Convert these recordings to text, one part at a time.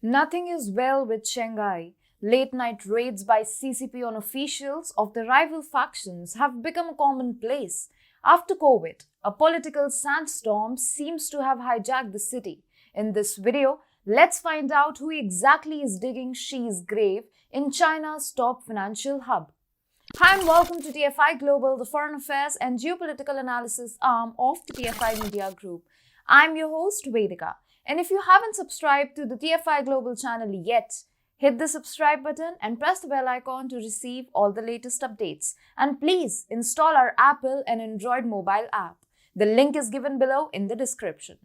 Nothing is well with Shanghai. Late-night raids by CCP on officials of the rival factions have become a commonplace. After COVID, a political sandstorm seems to have hijacked the city. In this video, let's find out who exactly is digging Xi's grave in China's top financial hub. Hi and welcome to TFI Global, the foreign affairs and geopolitical analysis arm of the TFI Media Group. I'm your host, Vedika. And if you haven't subscribed to the TFI Global channel yet, hit the subscribe button and press the bell icon to receive all the latest updates. And please install our Apple and Android mobile app. The link is given below in the description.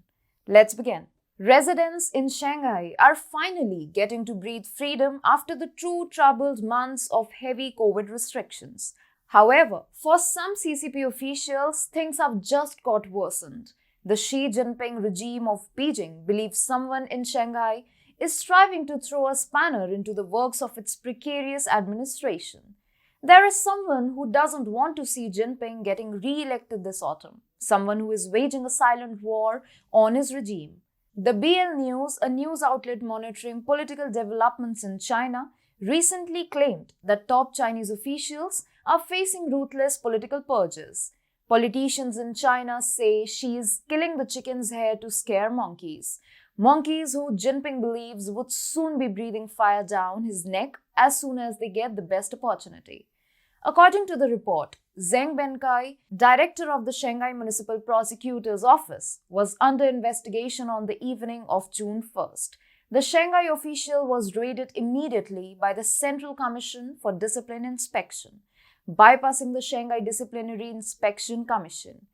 Let's begin. Residents in Shanghai are finally getting to breathe freedom after the two troubled months of heavy COVID restrictions. However, for some CCP officials, things have just got worsened. The Xi Jinping regime of Beijing believes someone in Shanghai is striving to throw a spanner into the works of its precarious administration. There is someone who doesn't want to see Jinping getting re-elected this autumn, someone who is waging a silent war on his regime. The BL News, a news outlet monitoring political developments in China, recently claimed that top Chinese officials are facing ruthless political purges. Politicians in China say she is killing the chicken's hair to scare monkeys. Monkeys who Jinping believes would soon be breathing fire down his neck as soon as they get the best opportunity. According to the report, Zheng Benkai, director of the Shanghai Municipal Prosecutor's Office, was under investigation on the evening of June 1st. The Shanghai official was raided immediately by the Central Commission for Discipline Inspection, bypassing the Shanghai Disciplinary Inspection Commission.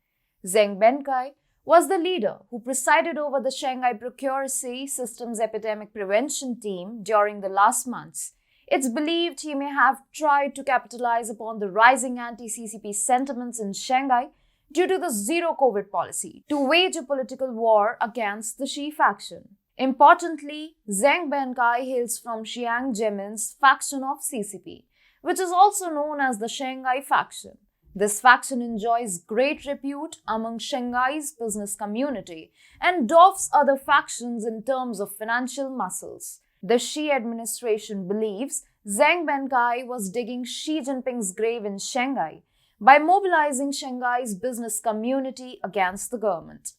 Zheng Benkai was the leader who presided over the Shanghai Procuracy Systems Epidemic Prevention Team during the last months. It's believed he may have tried to capitalize upon the rising anti-CCP sentiments in Shanghai due to the zero-COVID policy to wage a political war against the Xi faction. Importantly, Zheng Benkai hails from Xiang Zemin's faction of CCP, which is also known as the Shanghai faction. This faction enjoys great repute among Shanghai's business community and dwarfs other factions in terms of financial muscles. The Xi administration believes Zheng Benkai was digging Xi Jinping's grave in Shanghai by mobilizing Shanghai's business community against the government.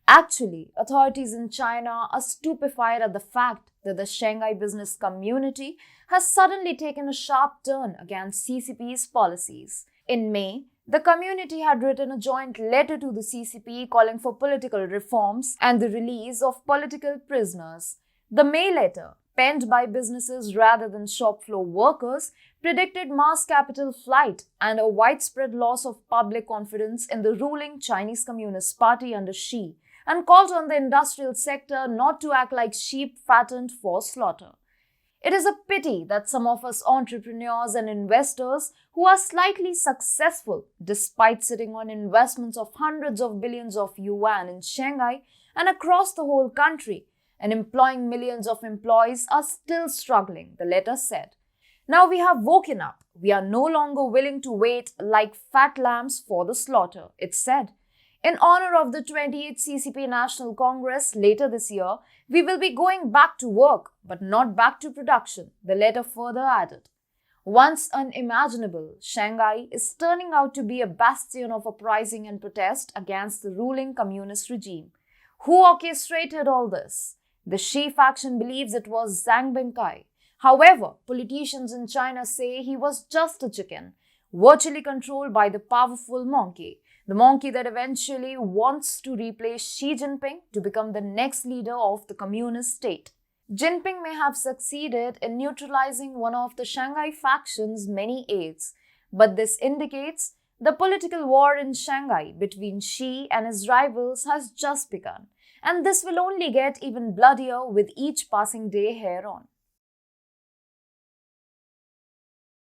Actually, authorities in China are stupefied at the fact that the Shanghai business community has suddenly taken a sharp turn against CCP's policies. In May, the community had written a joint letter to the CCP calling for political reforms and the release of political prisoners. The May letter, penned by businesses rather than shop floor workers, predicted mass capital flight and a widespread loss of public confidence in the ruling Chinese Communist Party under Xi, and called on the industrial sector not to act like sheep fattened for slaughter. It is a pity that some of us entrepreneurs and investors who are slightly successful despite sitting on investments of hundreds of billions of yuan in Shanghai and across the whole country and employing millions of employees are still struggling, the letter said. Now we have woken up. We are no longer willing to wait like fat lambs for the slaughter, it said. In honor of the 28th CCP National Congress later this year, we will be going back to work, but not back to production, the letter further added. Once unimaginable, Shanghai is turning out to be a bastion of uprising and protest against the ruling communist regime. Who orchestrated all this? The Xi faction believes it was Zheng Benkai. However, politicians in China say he was just a chicken, virtually controlled by the powerful monkey. The monkey that eventually wants to replace Xi Jinping to become the next leader of the communist state. Jinping may have succeeded in neutralizing one of the Shanghai faction's many aides, but this indicates the political war in Shanghai between Xi and his rivals has just begun, and this will only get even bloodier with each passing day hereon.